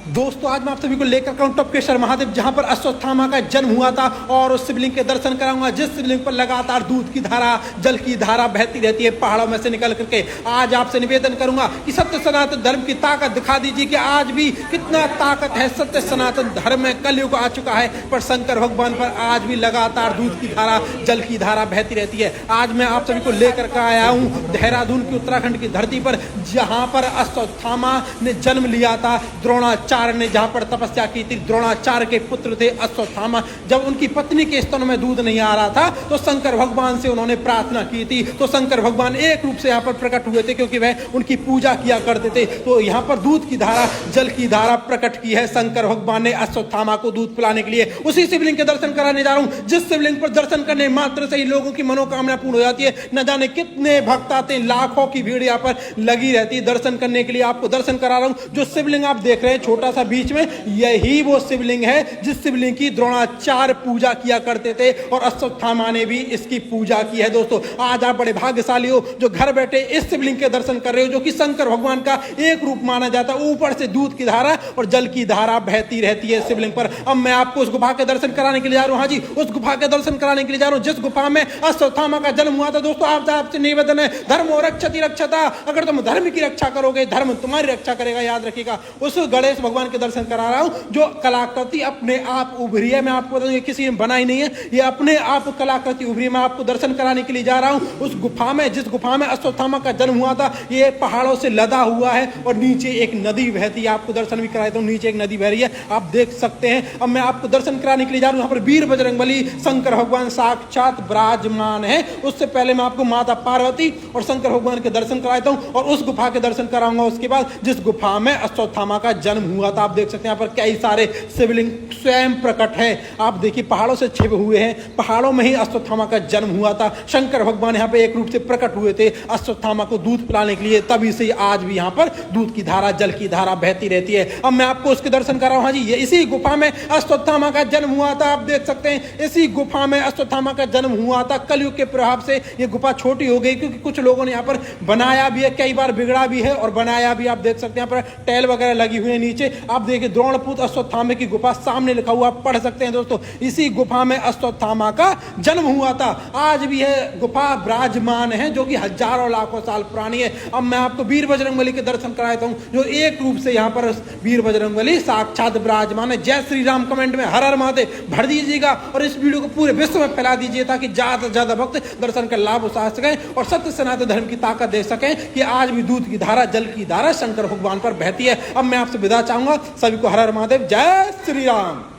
दोस्तों आज मैं आप सभी को लेकर का टपकेश्वर महादेव, जहां पर अश्वत्थामा का जन्म हुआ था और उस शिवलिंग के दर्शन कराऊंगा जिस शिवलिंग पर लगातार दूध की धारा, जल की धारा बहती रहती है पहाड़ों में से निकल करके। आज आपसे निवेदन करूंगा कि सत्य सनातन धर्म की ताकत दिखा दीजिए कि आज भी कितना ताकत है सत्य सनातन धर्म में। कलयुग आ चुका है पर शंकर भगवान पर आज भी लगातार दूध की धारा, जल की धारा बहती रहती है। आज मैं आप सभी को लेकर के आया हूँ देहरादून की उत्तराखंड की धरती पर, जहां पर अश्वत्थामा ने जन्म लिया था। द्रोणाचार्य ने जहां पर तपस्या की थी, द्रोणाचार्य के पुत्र थे अश्वत्थामा। जब उनकी पत्नी के स्तनों में दूध नहीं आ रहा था तो शंकर भगवान से उन्होंने प्रार्थना की थी, तो शंकर भगवान एक रूप से यहाँ पर प्रकट हुए थे क्योंकि वह उनकी पूजा किया करते थे। तो यहाँ पर दूध की धारा, जल की धारा प्रकट की है शंकर भगवान ने अश्वत्थामा को दूध पिलाने के लिए। उसी शिवलिंग के दर्शन कराने जा रहा हूँ जिस शिवलिंग पर दर्शन करने मात्र से ही लोगों की मनोकामना पूर्ण हो जाती है। न जाने कितने भक्त आते हैं, लाखों की भीड़ यहाँ पर लगी रहती है दर्शन करने के लिए। आपको दर्शन करा रहा हूँ। जो शिवलिंग आप देख रहे हैं छोटा सा बीच में, यही वो शिवलिंग है जिस शिवलिंग की द्रोणाचार्य पूजा किया करते थे और अश्वत्थामा ने भी इसकी पूजा की है। दोस्तों आज आप बड़े भाग्यशाली हो जो घर बैठे इस शिवलिंग के दर्शन कर रहे हो, जो कि शंकर भगवान का एक रूप माना जाता है। ऊपर से दूध की धारा और जल की धारा बहती रहती है शिवलिंग पर। अब मैं आपको उस गुफा के दर्शन कराने के लिए जा रहा हूँ। हाँ जी, उस गुफा के दर्शन कराने के लिए जा रहा हूँ जिस गुफा में अश्वत्थामा का जन्म हुआ था। दोस्तों आपसे निवेदन है, धर्म रक्षति रक्षता, अगर तुम धर्म की रक्षा करोगे धर्म तुम्हारी रक्षा करेगा, याद रखिएगा। उस गणेश भगवान के दर्शन करा रहा हूं जो कलाकृति अपने आप उभरी है। मैं आपको बताऊं ये किसी ने बनाई नहीं है, ये अपने आप कलाकृति उभरी है। मैं आपको दर्शन कराने के लिए जा रहा हूं उस गुफा में जिस गुफा में अश्वत्थामा का जन्म हुआ था। ये पहाड़ों से लदा हुआ है और नीचे एक नदी बहती है। आपको दर्शन भी कराया था, नीचे एक नदी बह रही है, आप देख सकते हैं। अब मैं आपको दर्शन कराने के लिए जा रहा हूं। यहाँ पर वीर बजरंगबली शंकर भगवान साक्षात विराजमान है। उससे पहले मैं आपको माता पार्वती और शंकर भगवान के दर्शन कराता हूं और उस गुफा के दर्शन कराऊंगा उसके बाद जिस गुफा में अश्वत्थामा का जन्म हुआ था। आप देख सकते हैं यहाँ पर कई सारे शिवलिंग स्वयं प्रकट है। आप देखिए पहाड़ों से छिपे हुए हैं, पहाड़ों में ही अश्वत्थामा का जन्म हुआ था। शंकर भगवान यहाँ पे एक रूप से प्रकट हुए थे अश्वत्थामा को दूध पिलाने के लिए, तभी से आज भी यहाँ पर दूध की धारा, जल की धारा बहती रहती है। अब मैं आपको उसके दर्शन कर रहा हूँ। हाँ जी, ये इसी गुफा में अश्वत्थामा का जन्म हुआ था। आप देख सकते हैं इसी गुफा में अश्वत्थामा का जन्म हुआ था। कलयुग के प्रभाव से ये गुफा छोटी हो गई क्योंकि कुछ लोगों ने यहाँ पर बनाया भी है, कई बार बिगड़ा भी है और बनाया भी। आप देख सकते हैं यहाँ पर टैल वगैरह लगी हुई है नीचे। आप देखिए द्रोणपुत्र अश्वत्थामा की गुफा सामने लिखा हुआ पढ़ सकते हैं। दोस्तों इसी गुफा में अश्वत्थामा का जन्म हुआ था। आज भी है गुफा विराजमान है जो कि हजारों लाखों साल पुरानी है। अब मैं आपको वीर बजरंगबली के दर्शन कराता हूं जो एक रूप से यहाँ पर वीर बजरंगबली साक्षात विराजमान है। जय श्री राम कमेंट में हर हर महादेव भर दीजिएगा और इस वीडियो को पूरे विश्व में फैला दीजिए ताकि ज्यादा से ज्यादा भक्त दर्शन का लाभ उठा सकें और सत्य सनातन धर्म की ताकत देख सकें कि आज भी दूध की धारा, जल की धारा शंकर भगवान पर बहती है। अब मैं आपसे विदा चाहूंगा। सभी को हर हर महादेव, जय श्री राम।